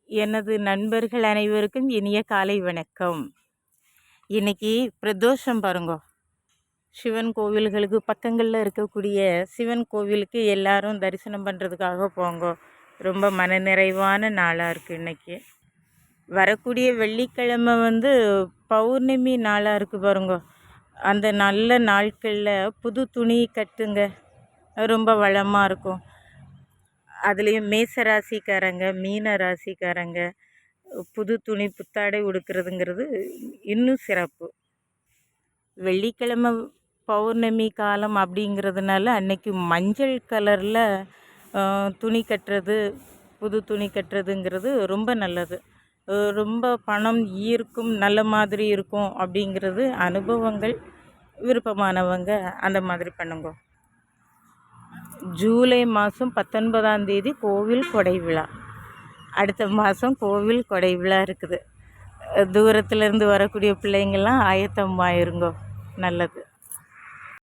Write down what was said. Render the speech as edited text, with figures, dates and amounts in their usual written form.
எனது நண்பர்கள் அனைவருக்கும் இனிய காலை வணக்கம். இன்னைக்கு பிரதோஷம் பாருங்க. சிவன் கோவில்களுக்கு பக்கங்களில் இருக்கக்கூடிய சிவன் கோவிலுக்கு எல்லாரும் தரிசனம் பண்ணுறதுக்காக போங்க. ரொம்ப மனநிறைவான நாளாக இருக்குது இன்னைக்கு. வரக்கூடிய வெள்ளிக்கிழமை பௌர்ணமி நாளாக இருக்குது பாருங்க. அந்த நல்ல நாட்களில் புது துணி கட்டுங்க, ரொம்ப வளமாக இருக்கும். அதுலேயும் மேச ராசிக்காரங்க, மீன ராசிக்காரங்க புது துணி புத்தாடை உடுக்கிறதுங்கிறது இன்னும் சிறப்பு. வெள்ளிக்கிழமை பௌர்ணமி காலம் அப்படிங்கிறதுனால அன்னைக்கு மஞ்சள் கலரில் துணி கட்டுறது, புது துணி கட்டுறதுங்கிறது ரொம்ப நல்லது. ரொம்ப பணம் ஈர்க்கும், நல்ல மாதிரி இருக்கும் அப்படிங்கிறது அனுபவங்கள். விருப்பமானவங்க அந்த மாதிரி பண்ணுங்க. ஜூலை மாதம் 19ஆம் தேதி கோவில் கொடை விழா. அடுத்த மாதம் கோவில் கொடை விழா இருக்குது. தூரத்துலேருந்து வரக்கூடிய பிள்ளைங்கள்லாம் ஆயத்தமாயிருங்கோ. நல்லது.